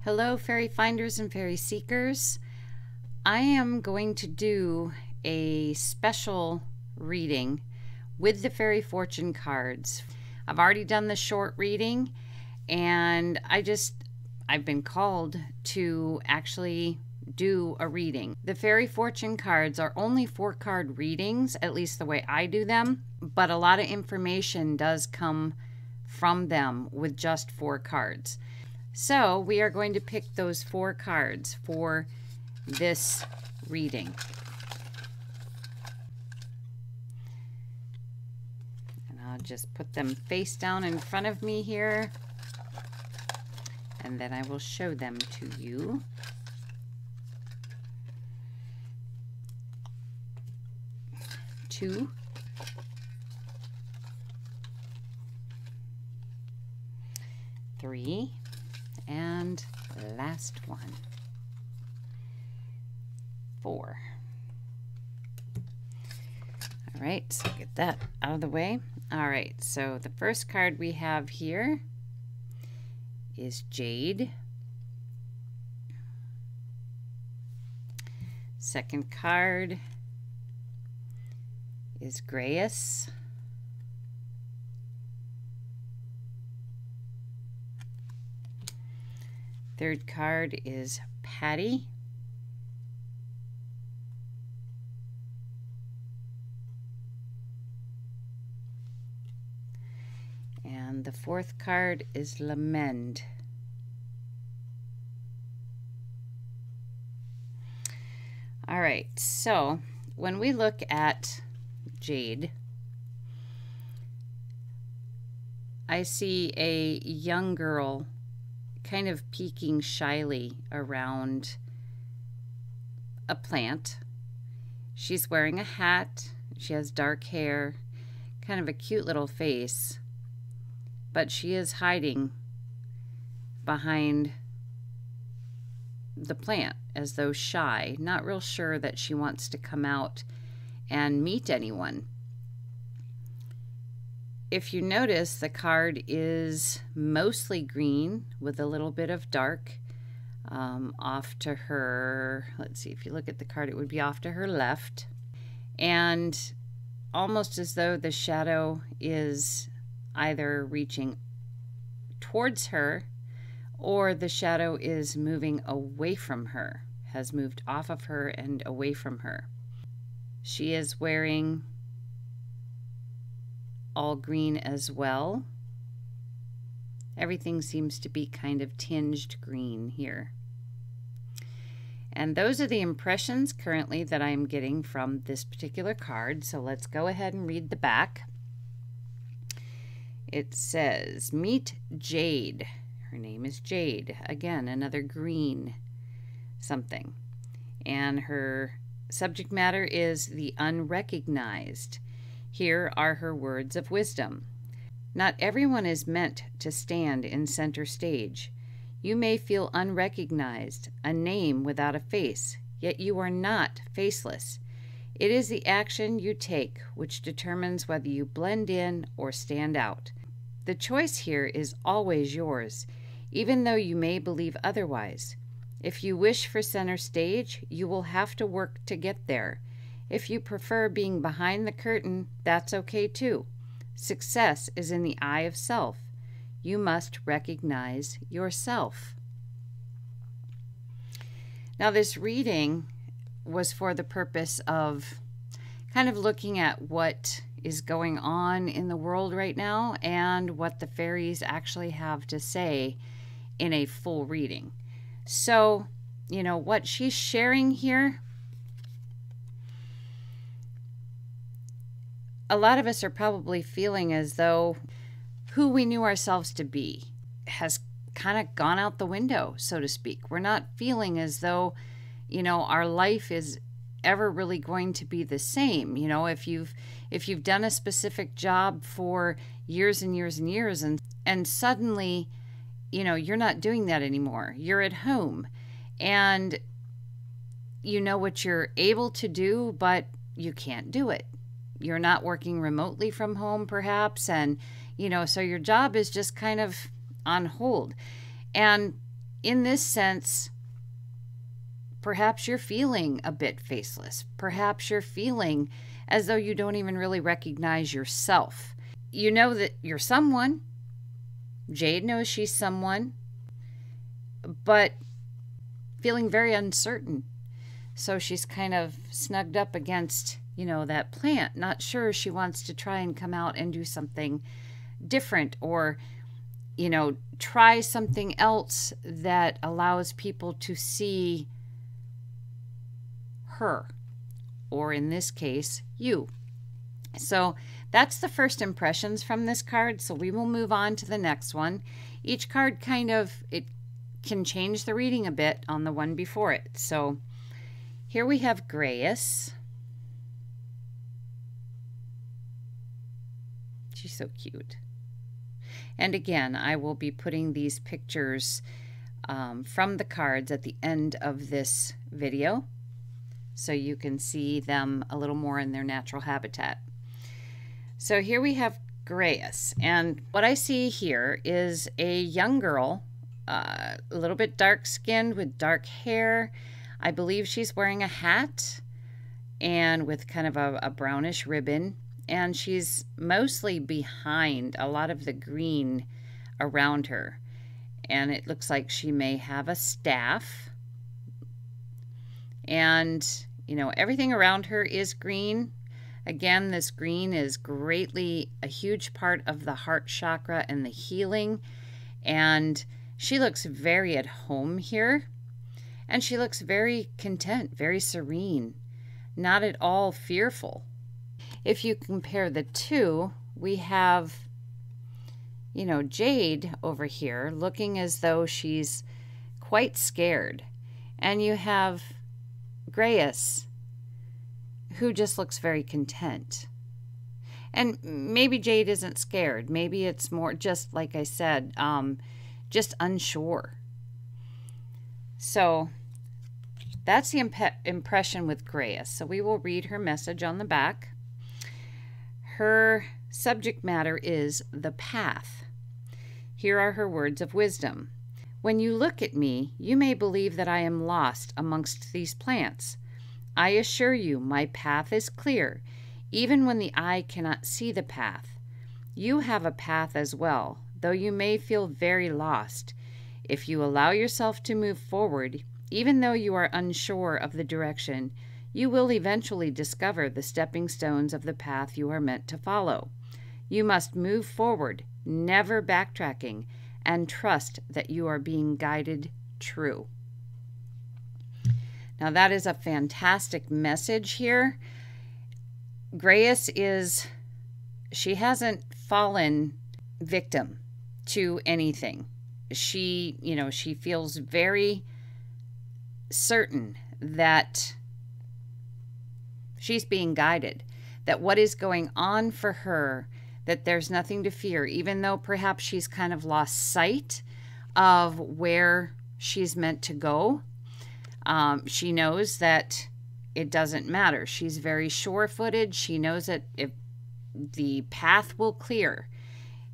Hello, fairy finders and fairy seekers. I am going to do a special reading with the Faerie Fortune cards. I've already done the short reading, and I've been called to actually do a reading. The Faerie Fortune cards are only 4-card readings, at least the way I do them, but a lot of information does come from them with just 4 cards. So we are going to pick those 4 cards for this reading. And I'll just put them face down in front of me here, and then I will show them to you. Two. 3. And last one, 4. All right, so get that out of the way. All right, so the first card we have here is Jade. Second card is Grayus. Third card is Patty. And the fourth card is Lament. All right, so when we look at Jade, I see a young girl kind of peeking shyly around a plant. She's wearing a hat. She has dark hair, kind of a cute little face, but she is hiding behind the plant as though shy, not real sure that she wants to come out and meet anyone. If you notice, the card is mostly green with a little bit of dark off to her, let's see, if you look at the card, it would be off to her left, and almost as though the shadow is either reaching towards her or the shadow is moving away from her, has moved off of her and away from her. She is wearing all green as well. Everything seems to be kind of tinged green here. And those are the impressions currently that I'm getting from this particular card. So let's go ahead and read the back. It says, meet Jade. Her name is Jade. Again, another green something. And her subject matter is the unrecognized. Here are her words of wisdom. Not everyone is meant to stand in center stage. You may feel unrecognized, a name without a face, yet you are not faceless. It is the action you take which determines whether you blend in or stand out. The choice here is always yours, even though you may believe otherwise. If you wish for center stage, you will have to work to get there. If you prefer being behind the curtain, that's okay too. Success is in the eye of self. You must recognize yourself. Now, this reading was for the purpose of kind of looking at what is going on in the world right now and what the fairies actually have to say in a full reading. So, you know, what she's sharing here, a lot of us are probably feeling as though who we knew ourselves to be has kind of gone out the window, so to speak. We're not feeling as though, you know, our life is ever really going to be the same. You know, if you've done a specific job for years and years and years, and suddenly, you know, you're not doing that anymore. You're at home and you know what you're able to do, but you can't do it. You're not working remotely from home, perhaps, and, you know, so your job is just kind of on hold. And in this sense, perhaps you're feeling a bit faceless. Perhaps you're feeling as though you don't even really recognize yourself. You know that you're someone. Jade knows she's someone, but feeling very uncertain. So she's kind of snugged up against, that plant, not sure she wants to try and come out and do something different, or, try something else that allows people to see her, or in this case, you. So that's the first impressions from this card. So we will move on to the next one. Each card it can change the reading a bit on the one before it. So here we have Grayus. She's so cute. And again, I will be putting these pictures from the cards at the end of this video, so you can see them a little more in their natural habitat. So here we have Grayus, and what I see here is a young girl, a little bit dark-skinned with dark hair. I believe she's wearing a hat and with kind of a brownish ribbon, and she's mostly behind a lot of the green around her, and it looks like she may have a staff. And, everything around her is green. Again, this green is greatly a huge part of the heart chakra and the healing. And she looks very at home here. And she looks very content, very serene, not at all fearful. If you compare the two, we have, Jade over here looking as though she's quite scared. And you have Grayus, who just looks very content. And maybe Jade isn't scared. Maybe it's more just, like I said, just unsure. So that's the impression with Grayus. So we will read her message on the back. Her subject matter is the path. Here are her words of wisdom. When you look at me, you may believe that I am lost amongst these plants. I assure you, my path is clear, even when the eye cannot see the path. You have a path as well, though you may feel very lost. If you allow yourself to move forward, even though you are unsure of the direction, you will eventually discover the stepping stones of the path you are meant to follow. You must move forward, never backtracking, and trust that you are being guided true. Now that is a fantastic message here. Grayus she hasn't fallen victim to anything. She feels very certain that she's being guided, that what is going on for her, that there's nothing to fear, even though perhaps she's kind of lost sight of where she's meant to go. She knows that it doesn't matter. She's very sure-footed. She knows that if the path will clear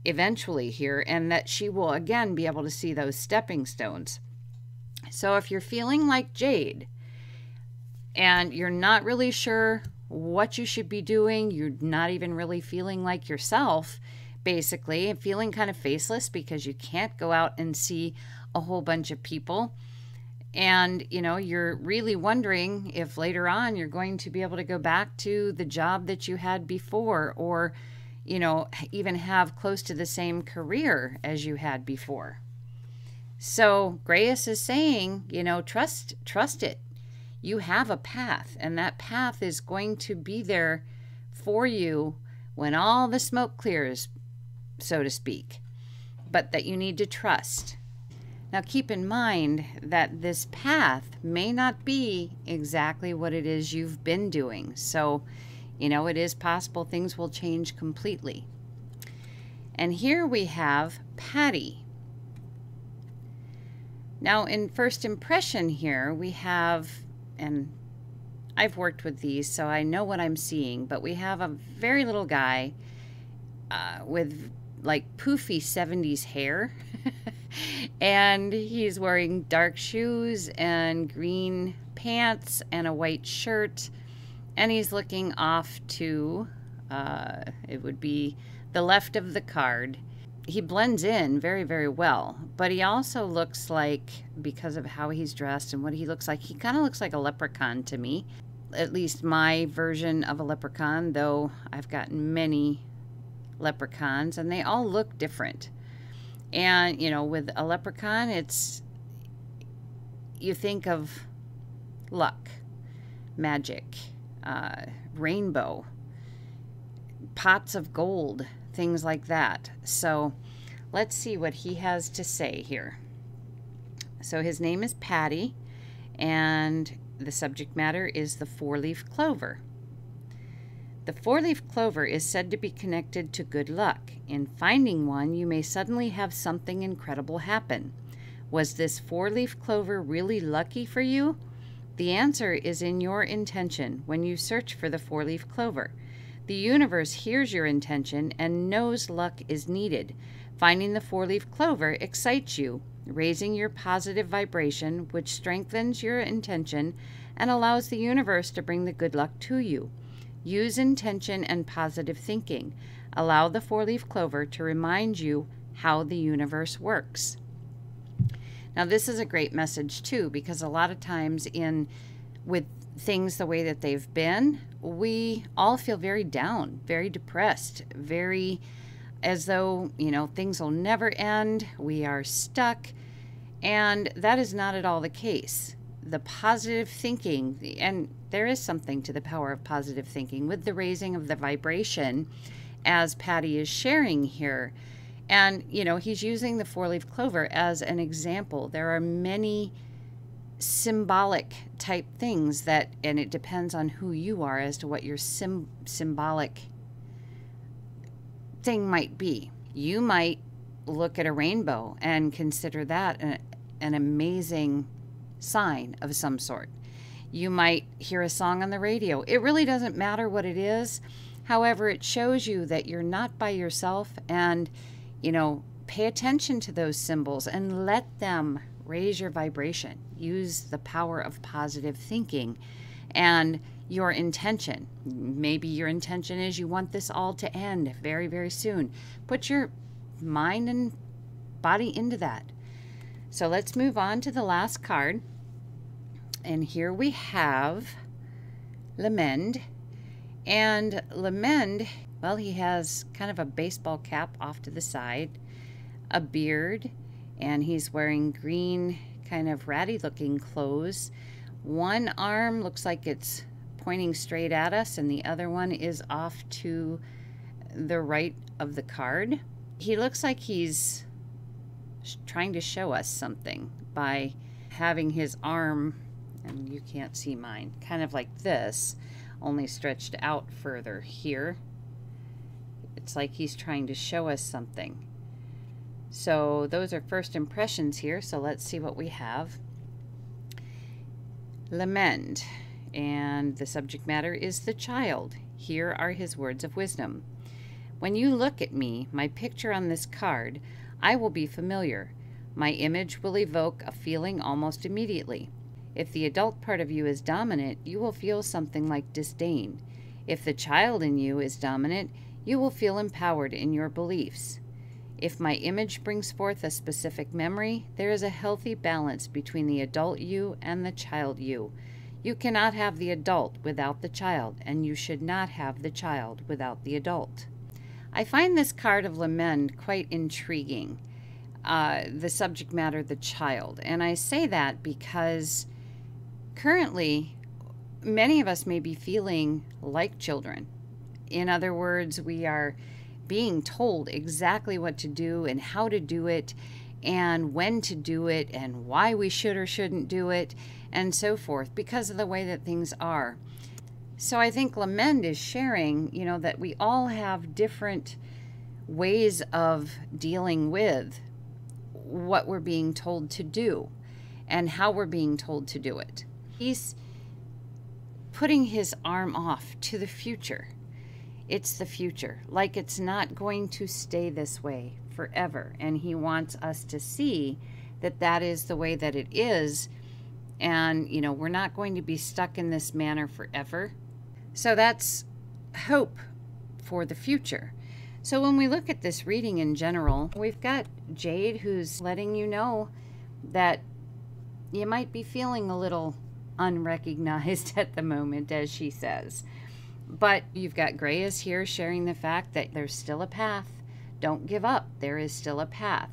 eventually here, and that she will again be able to see those stepping stones. So if you're feeling like Jade and you're not really sure what you should be doing, you're not even really feeling like yourself, basically, and feeling kind of faceless because you can't go out and see a whole bunch of people, and you're really wondering if later on you're going to be able to go back to the job that you had before, or even have close to the same career as you had before. So Grayus is saying, trust it. You have a path, and that path is going to be there for you when all the smoke clears, so to speak, but that you need to trust. Now keep in mind that this path may not be exactly what it is you've been doing. So, it is possible things will change completely. And here we have Patty. Now in first impression here we have, and I've worked with these so I know what I'm seeing, but we have a very little guy with like poofy 70s hair. And he's wearing dark shoes and green pants and a white shirt. And he's looking off to, it would be the left of the card. He blends in very, very well, but he also looks like, because of how he's dressed and what he looks like, he kind of looks like a leprechaun to me. At least my version of a leprechaun, though I've gotten many leprechauns and they all look different. And, you know, with a leprechaun, it's, you think of luck, magic, rainbow, pots of gold, things like that. So let's see what he has to say here. So his name is Patty, and the subject matter is the four-leaf clover. The four-leaf clover is said to be connected to good luck. In finding one, you may suddenly have something incredible happen. Was this four-leaf clover really lucky for you? The answer is in your intention when you search for the four-leaf clover. The universe hears your intention and knows luck is needed. Finding the four-leaf clover excites you, raising your positive vibration, which strengthens your intention and allows the universe to bring the good luck to you. Use intention and positive thinking. Allow the four-leaf clover to remind you how the universe works. Now, this is a great message too, because a lot of times with things the way that they've been, we all feel very down, very depressed, very as though, you know, things will never end. We are stuck. And that is not at all the case. The positive thinking, and there is something to the power of positive thinking with the raising of the vibration, as Patty is sharing here. And, you know, he's using the four-leaf clover as an example. There are many symbolic type things that, and it depends on who you are as to what your symbolic thing might be. You might look at a rainbow and consider that an amazing sign of some sort. You might hear a song on the radio. It really doesn't matter what it is. However, it shows you that you're not by yourself, and, you know, pay attention to those symbols and let them raise your vibration. Use the power of positive thinking and your intention. Maybe your intention is you want this all to end very, very soon. Put your mind and body into that. So let's move on to the last card. And here we have Lemend. And Lemend, well, he has kind of a baseball cap off to the side, a beard, and he's wearing green, kind of ratty looking clothes. One arm looks like it's pointing straight at us, and the other one is off to the right of the card. He looks like he's trying to show us something by having his arm, and you can't see mine, kind of like this, only stretched out further here. It's like he's trying to show us something. So those are first impressions here, so let's see what we have. Lemend, and the subject matter is the child. Here are his words of wisdom. When you look at me, my picture on this card, I will be familiar. My image will evoke a feeling almost immediately. If the adult part of you is dominant, you will feel something like disdain. If the child in you is dominant, you will feel empowered in your beliefs. If my image brings forth a specific memory, there is a healthy balance between the adult you and the child you. You cannot have the adult without the child, and you should not have the child without the adult. I find this card of Lemend quite intriguing. The subject matter, the child. And I say that because currently, many of us may be feeling like children. In other words, we are being told exactly what to do and how to do it and when to do it and why we should or shouldn't do it and so forth because of the way that things are. So I think Lemend is sharing, you know, that we all have different ways of dealing with what we're being told to do and how we're being told to do it. He's putting his arm off to the future. it's the future. Like it's not going to stay this way forever. And he wants us to see that that is the way that it is. And, you know, we're not going to be stuck in this manner forever. So that's hope for the future. So when we look at this reading in general, we've got Jade who's letting you know that you might be feeling a little unrecognized at the moment, as she says. But you've got Grace here sharing the fact that there's still a path. Don't give up. There is still a path.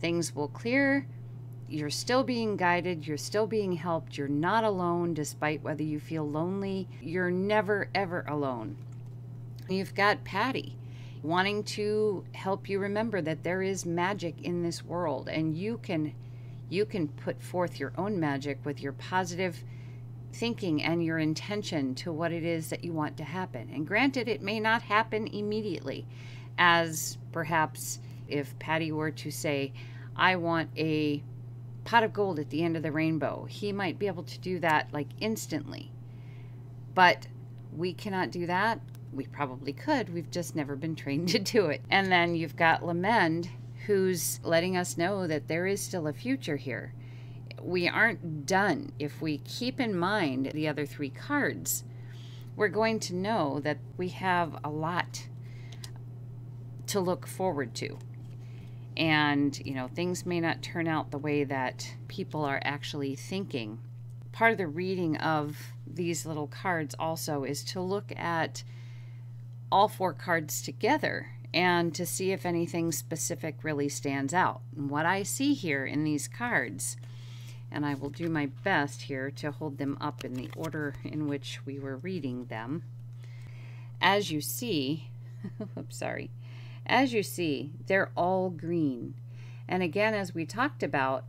Things will clear. You're still being guided. You're still being helped. You're not alone, despite whether you feel lonely. You're never, ever alone. You've got Patty wanting to help you remember that there is magic in this world, and you can put forth your own magic with your positive thinking and your intention to what it is that you want to happen. And granted, it may not happen immediately, as perhaps if Patty were to say, I want a pot of gold at the end of the rainbow, he might be able to do that like instantly. But we cannot do that. We probably could. We've just never been trained to do it. And then you've got Lamend, who's letting us know that there is still a future here. We aren't done. If we keep in mind the other three cards, we're going to know that we have a lot to look forward to. And, you know, things may not turn out the way that people are actually thinking. Part of the reading of these little cards also is to look at all four cards together and to see if anything specific really stands out. And what I see here in these cards, and I will do my best here to hold them up in the order in which we were reading them. As you see, oops, sorry. As you see, they're all green. And again, as we talked about,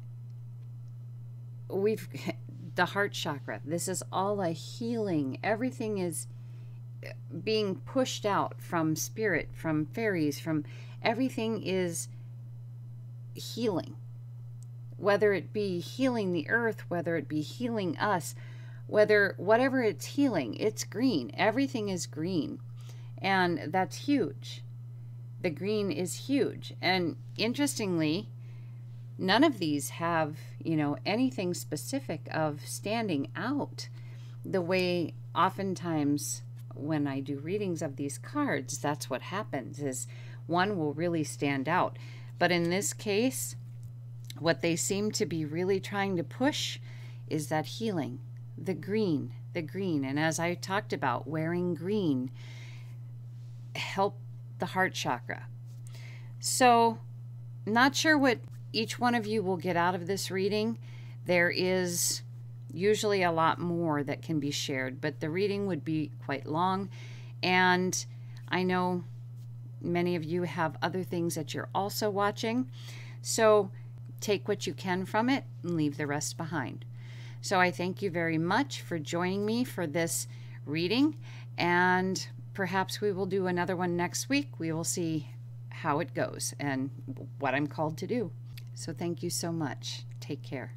the heart chakra, this is all a healing. Everything is being pushed out from spirit, from fairies, from everything is healing. Whether it be healing the earth, whether it be healing us, whatever it's healing, it's green. Everything is green. And that's huge. The green is huge. And interestingly, none of these have, you know, anything specific of standing out the way oftentimes when I do readings of these cards, that's what happens, is one will really stand out. But in this case, what they seem to be really trying to push is that healing, the green. And as I talked about, wearing green help the heart chakra. So not sure what each one of you will get out of this reading. There is usually a lot more that can be shared, but the reading would be quite long. And I know many of you have other things that you're also watching. So take what you can from it and leave the rest behind. So I thank you very much for joining me for this reading, and perhaps we will do another one next week. We will see how it goes and what I'm called to do. So thank you so much. Take care.